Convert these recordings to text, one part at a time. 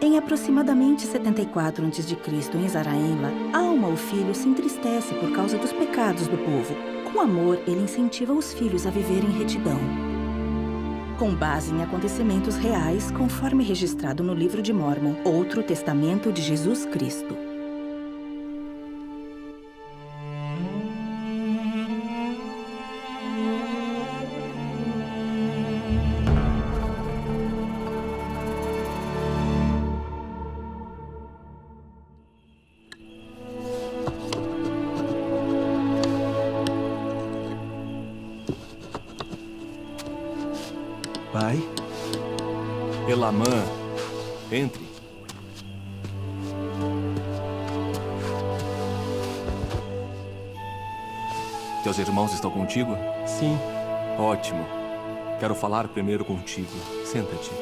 Em aproximadamente 74 a.C., em Zaraenla, Alma, o filho, se entristece por causa dos pecados do povo. Com amor, ele incentiva os filhos a viverem em retidão. Com base em acontecimentos reais, conforme registrado no Livro de Mórmon, Outro Testamento de Jesus Cristo. Pai? Elamã, entre. Teus irmãos estão contigo? Sim. Ótimo. Quero falar primeiro contigo. Senta-te.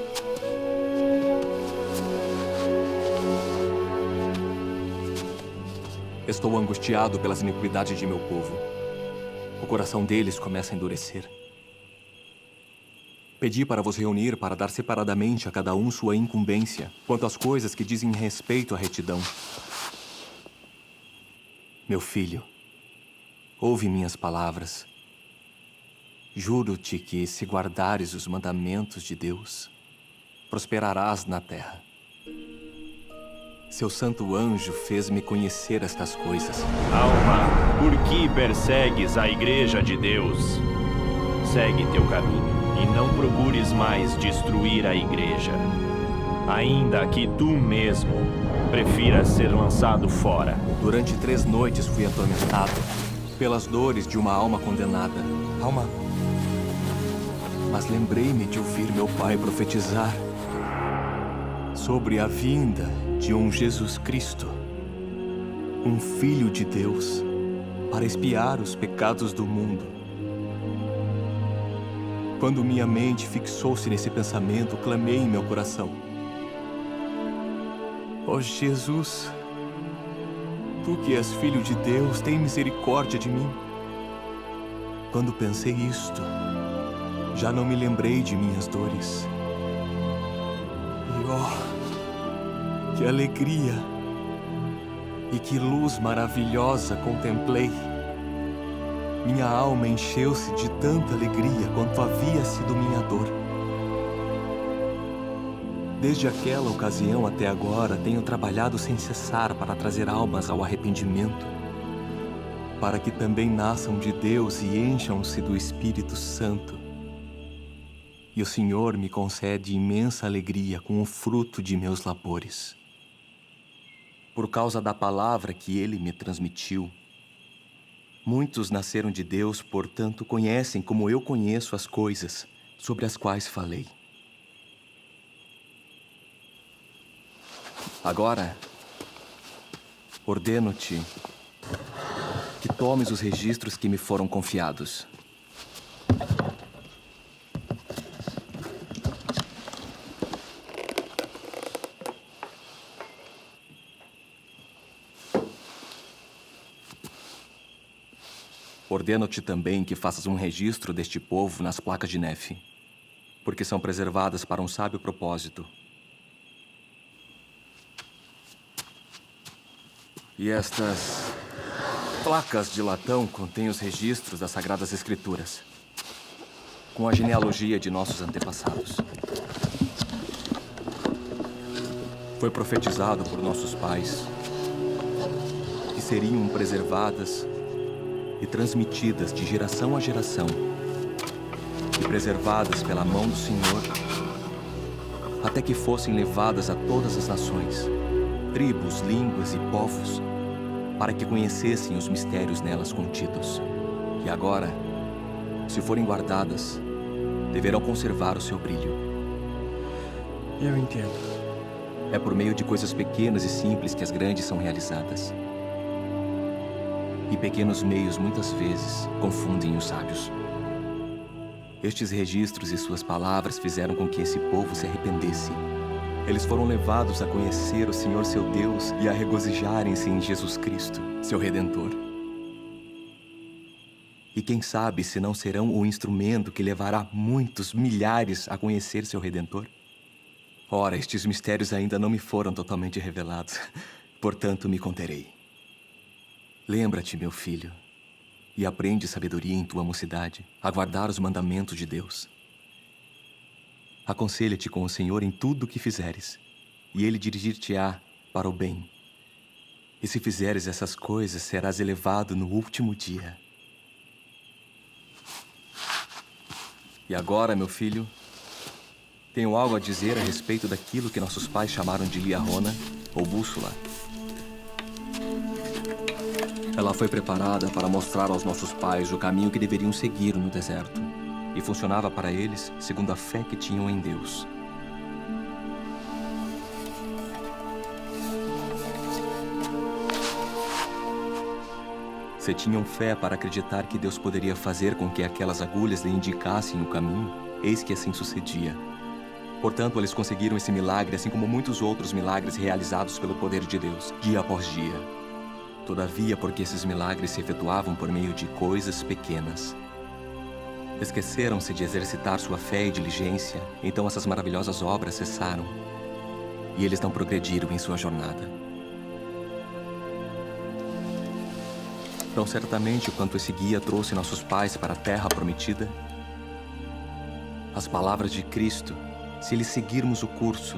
Estou angustiado pelas iniquidades de meu povo. O coração deles começa a endurecer. Pedi para vos reunir para dar separadamente a cada um sua incumbência quanto às coisas que dizem respeito à retidão. Meu filho, ouve minhas palavras. Juro-te que, se guardares os mandamentos de Deus, prosperarás na terra. Seu santo anjo fez-me conhecer estas coisas. Alma, por que persegues a igreja de Deus? Segue teu caminho e não procures mais destruir a igreja. Ainda que tu mesmo prefiras ser lançado fora. Durante 3 noites fui atormentado pelas dores de uma alma condenada. Alma. Mas lembrei-me de ouvir meu pai profetizar sobre a vinda de um Jesus Cristo, um Filho de Deus, para expiar os pecados do mundo. Quando minha mente fixou-se nesse pensamento, clamei em meu coração: ó Jesus, tu que és Filho de Deus, tem misericórdia de mim. Quando pensei isto, já não me lembrei de minhas dores. E oh, que alegria e que luz maravilhosa contemplei. Minha alma encheu-se de tanta alegria quanto havia sido minha dor. Desde aquela ocasião até agora, tenho trabalhado sem cessar para trazer almas ao arrependimento, para que também nasçam de Deus e encham-se do Espírito Santo. E o Senhor me concede imensa alegria com o fruto de meus labores. Por causa da palavra que Ele me transmitiu, muitos nasceram de Deus, portanto, conhecem como eu conheço as coisas sobre as quais falei. Agora, ordeno-te que tomes os registros que me foram confiados. Ordeno-te também que faças um registro deste povo nas placas de Nefe, porque são preservadas para um sábio propósito. E estas placas de latão contêm os registros das Sagradas Escrituras, com a genealogia de nossos antepassados. Foi profetizado por nossos pais que seriam preservadas e transmitidas de geração a geração, e preservadas pela mão do Senhor, até que fossem levadas a todas as nações, tribos, línguas e povos, para que conhecessem os mistérios nelas contidos. E agora, se forem guardadas, deverão conservar o seu brilho. Eu entendo. É por meio de coisas pequenas e simples que as grandes são realizadas. E pequenos meios, muitas vezes, confundem os sábios. Estes registros e suas palavras fizeram com que esse povo se arrependesse. Eles foram levados a conhecer o Senhor seu Deus e a regozijarem-se em Jesus Cristo, seu Redentor. E quem sabe se não serão o instrumento que levará muitos, milhares a conhecer seu Redentor? Ora, estes mistérios ainda não me foram totalmente revelados, portanto me conterei. Lembra-te, meu filho, e aprende sabedoria em tua mocidade, a guardar os mandamentos de Deus. Aconselha-te com o Senhor em tudo o que fizeres, e Ele dirigir-te-á para o bem. E se fizeres essas coisas, serás elevado no último dia. E agora, meu filho, tenho algo a dizer a respeito daquilo que nossos pais chamaram de liarona, ou bússola. Ela foi preparada para mostrar aos nossos pais o caminho que deveriam seguir no deserto, e funcionava para eles segundo a fé que tinham em Deus. Se tinham fé para acreditar que Deus poderia fazer com que aquelas agulhas lhe indicassem o caminho, eis que assim sucedia. Portanto, eles conseguiram esse milagre, assim como muitos outros milagres realizados pelo poder de Deus, dia após dia. Todavia, porque esses milagres se efetuavam por meio de coisas pequenas, esqueceram-se de exercitar sua fé e diligência, então essas maravilhosas obras cessaram, e eles não progrediram em sua jornada. Tão certamente quanto esse guia trouxe nossos pais para a terra prometida, as palavras de Cristo, se lhes seguirmos o curso,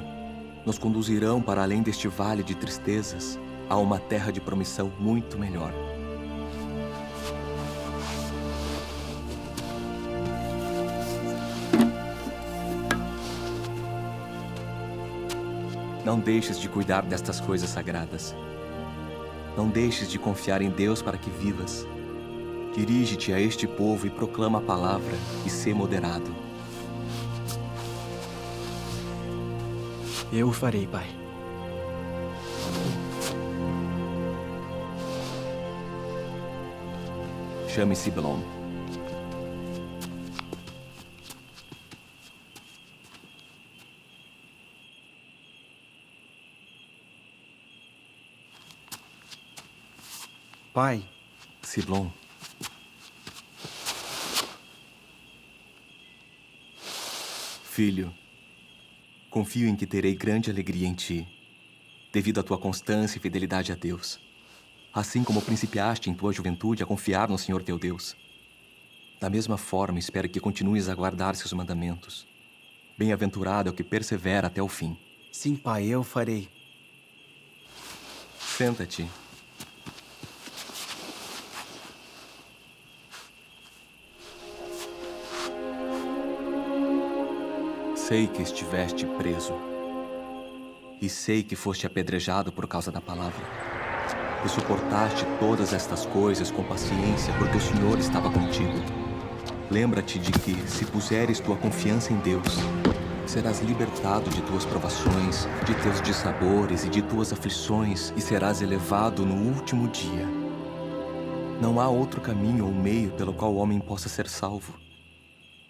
nos conduzirão para além deste vale de tristezas a uma terra de promissão muito melhor. Não deixes de cuidar destas coisas sagradas. Não deixes de confiar em Deus para que vivas. Dirige-te a este povo e proclama a palavra e sê moderado. Eu o farei, pai. Chame-se Blom. Pai, Siblon. Filho, confio em que terei grande alegria em ti, devido à tua constância e fidelidade a Deus, assim como principiaste em tua juventude a confiar no Senhor teu Deus. Da mesma forma, espero que continues a guardar seus mandamentos. Bem-aventurado é o que persevera até o fim. sim, pai, eu farei. Senta-te. Sei que estiveste preso, e sei que foste apedrejado por causa da palavra, e suportaste todas estas coisas com paciência, porque o Senhor estava contigo. Lembra-te de que, se puseres tua confiança em Deus, serás libertado de tuas provações, de teus dissabores e de tuas aflições, e serás elevado no último dia. Não há outro caminho ou meio pelo qual o homem possa ser salvo,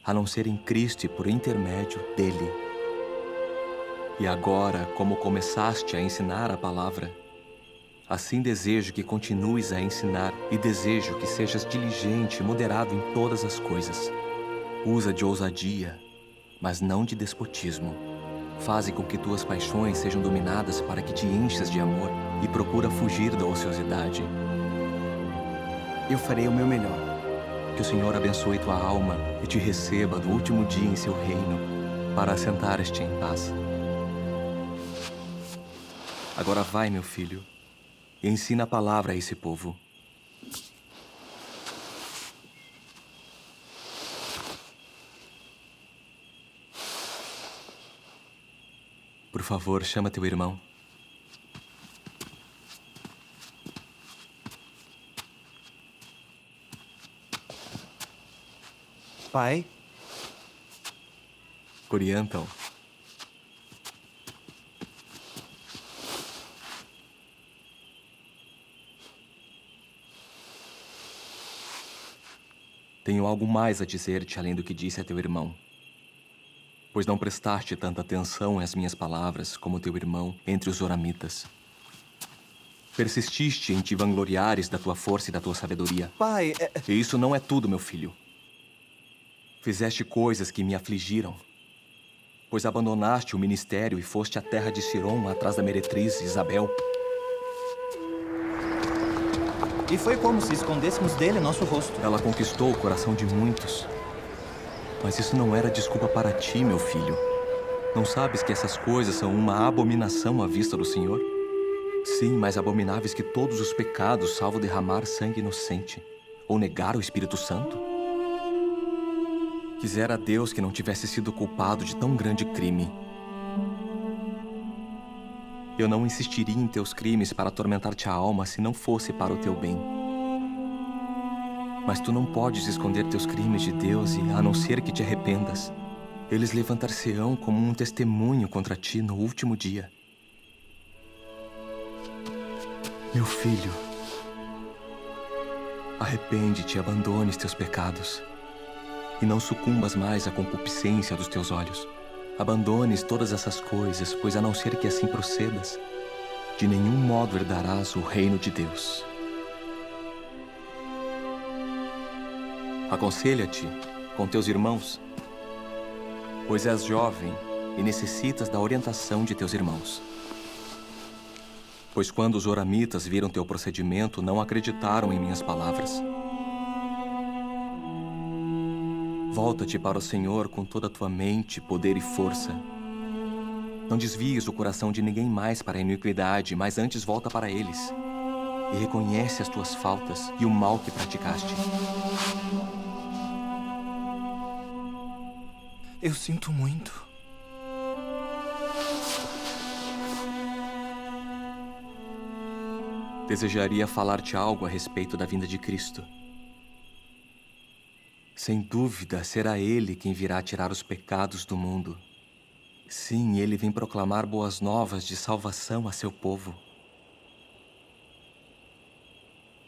a não ser em Cristo e por intermédio dele. E agora, como começaste a ensinar a palavra, assim desejo que continues a ensinar e desejo que sejas diligente e moderado em todas as coisas. Usa de ousadia, mas não de despotismo. Faze com que tuas paixões sejam dominadas para que te enchas de amor e procura fugir da ociosidade. Eu farei o meu melhor. Que o Senhor abençoe tua alma e te receba no último dia em seu reino, para assentares-te em paz. Agora vai, meu filho, e ensina a palavra a esse povo. Por favor, chama teu irmão. Pai, Corianton. Tenho algo mais a dizer-te além do que disse a teu irmão, pois não prestaste tanta atenção às minhas palavras como teu irmão entre os oramitas. Persististe em te vangloriares da tua força e da tua sabedoria. pai, E isso não é tudo, meu filho. Fizeste coisas que me afligiram. pois abandonaste o ministério e foste à terra de Sirom atrás da meretriz Isabel. E foi como se escondêssemos dele nosso rosto. Ela conquistou o coração de muitos. Mas isso não era desculpa para ti, meu filho. Não sabes que essas coisas são uma abominação à vista do Senhor? Sim, mais abomináveis que todos os pecados, salvo derramar sangue inocente ou negar o Espírito Santo? Quisera Deus que não tivesse sido culpado de tão grande crime. Eu não insistiria em teus crimes para atormentar-te a alma se não fosse para o teu bem. Mas tu não podes esconder teus crimes de Deus e, a não ser que te arrependas, eles levantar-se-ão como um testemunho contra ti no último dia. Meu filho, arrepende-te e abandones teus pecados, e não sucumbas mais à concupiscência dos teus olhos. Abandones todas essas coisas, pois a não ser que assim procedas, de nenhum modo herdarás o reino de Deus. Aconselha-te com teus irmãos, pois és jovem e necessitas da orientação de teus irmãos. Pois quando os oramitas viram teu procedimento, não acreditaram em minhas palavras. Volta-te para o Senhor com toda a tua mente, poder e força. Não desvies o coração de ninguém mais para a iniquidade, mas antes volta para eles. E reconhece as tuas faltas e o mal que praticaste. Eu sinto muito. Desejaria falar-te algo a respeito da vinda de Cristo. Sem dúvida, será Ele quem virá tirar os pecados do mundo. Sim, Ele vem proclamar boas novas de salvação a seu povo.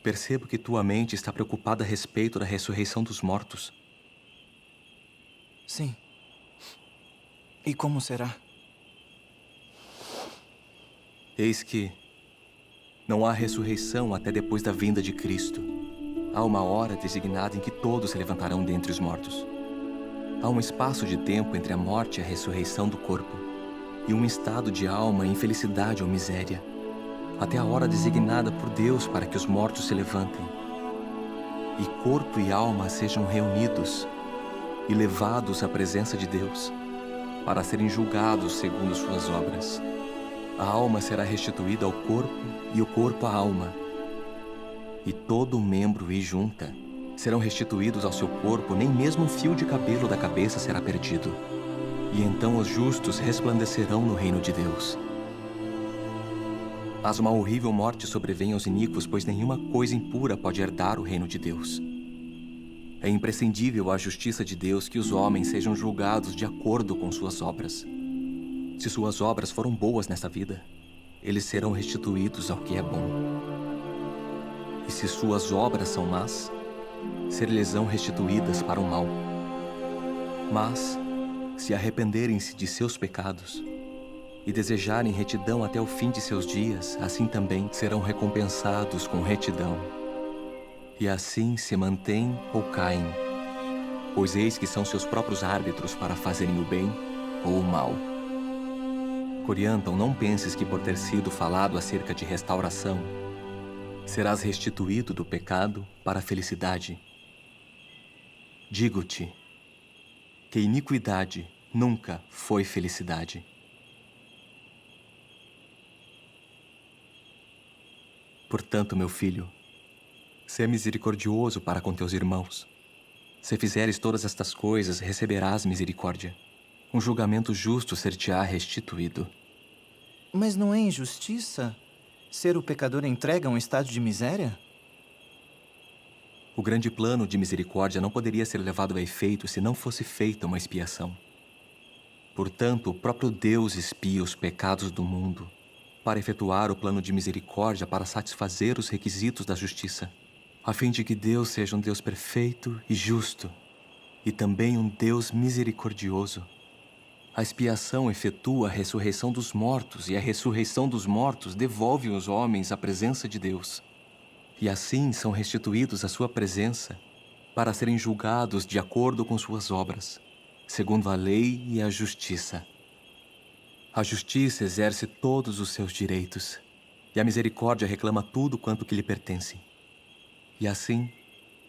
Percebo que tua mente está preocupada a respeito da ressurreição dos mortos. Sim. E como será? Eis que não há ressurreição até depois da vinda de Cristo. Há uma hora designada em que todos se levantarão dentre os mortos. Há um espaço de tempo entre a morte e a ressurreição do corpo, e um estado de alma em infelicidade ou miséria, até a hora designada por Deus para que os mortos se levantem, e corpo e alma sejam reunidos e levados à presença de Deus, para serem julgados segundo suas obras. A alma será restituída ao corpo e o corpo à alma. E todo membro e junta serão restituídos ao seu corpo, nem mesmo um fio de cabelo da cabeça será perdido. E então os justos resplandecerão no reino de Deus. Mas uma horrível morte sobrevém aos iníquos, pois nenhuma coisa impura pode herdar o reino de Deus. É imprescindível à justiça de Deus que os homens sejam julgados de acordo com suas obras. Se suas obras foram boas nesta vida, eles serão restituídos ao que é bom. E se suas obras são más, ser-lhes-ão restituídas para o mal. Mas, se arrependerem-se de seus pecados e desejarem retidão até o fim de seus dias, assim também serão recompensados com retidão. E assim se mantêm ou caem, pois eis que são seus próprios árbitros para fazerem o bem ou o mal. Corianton, não penses que por ter sido falado acerca de restauração, serás restituído do pecado para a felicidade. Digo-te que iniquidade nunca foi felicidade. Portanto, meu filho, sê misericordioso para com teus irmãos. Se fizeres todas estas coisas, receberás misericórdia. Um julgamento justo ser-te-á restituído. Mas não é injustiça ser o pecador entregue a um estado de miséria? O grande plano de misericórdia não poderia ser levado a efeito se não fosse feita uma expiação. Portanto, o próprio Deus expia os pecados do mundo para efetuar o plano de misericórdia, para satisfazer os requisitos da justiça, a fim de que Deus seja um Deus perfeito e justo, e também um Deus misericordioso. A expiação efetua a ressurreição dos mortos, e a ressurreição dos mortos devolve os homens à presença de Deus. E assim são restituídos à sua presença, para serem julgados de acordo com suas obras, segundo a lei e a justiça. A justiça exerce todos os seus direitos, e a misericórdia reclama tudo quanto que lhe pertence. E assim,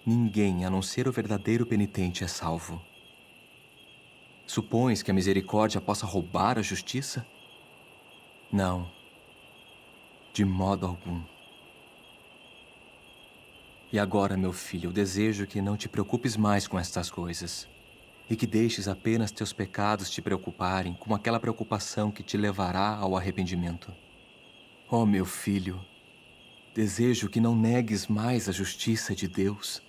ninguém, a não ser o verdadeiro penitente, é salvo. Supões que a misericórdia possa roubar a justiça? Não. De modo algum. E agora, meu filho, eu desejo que não te preocupes mais com estas coisas, e que deixes apenas teus pecados te preocuparem com aquela preocupação que te levará ao arrependimento. Oh, meu filho, desejo que não negues mais a justiça de Deus.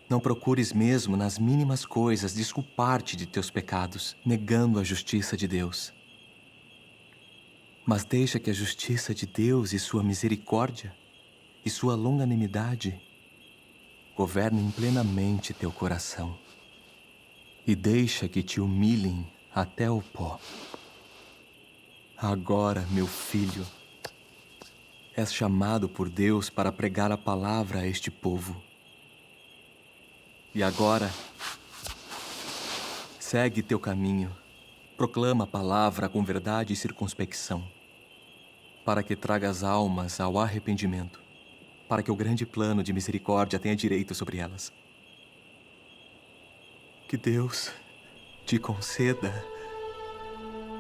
Não procures mesmo nas mínimas coisas desculpar-te de teus pecados, negando a justiça de Deus. Mas deixa que a justiça de Deus e sua misericórdia e sua longanimidade governem plenamente teu coração. E deixa que te humilhem até o pó. Agora, meu filho, és chamado por Deus para pregar a palavra a este povo. E agora, segue teu caminho, proclama a palavra com verdade e circunspecção, para que tragas almas ao arrependimento, para que o grande plano de misericórdia tenha direito sobre elas. Que Deus te conceda,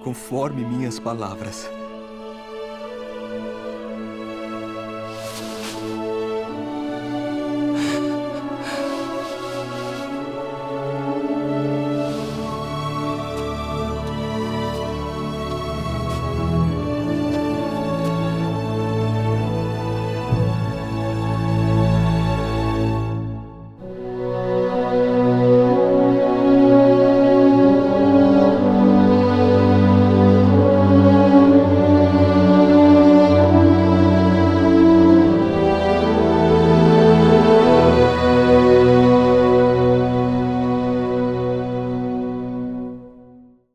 conforme minhas palavras,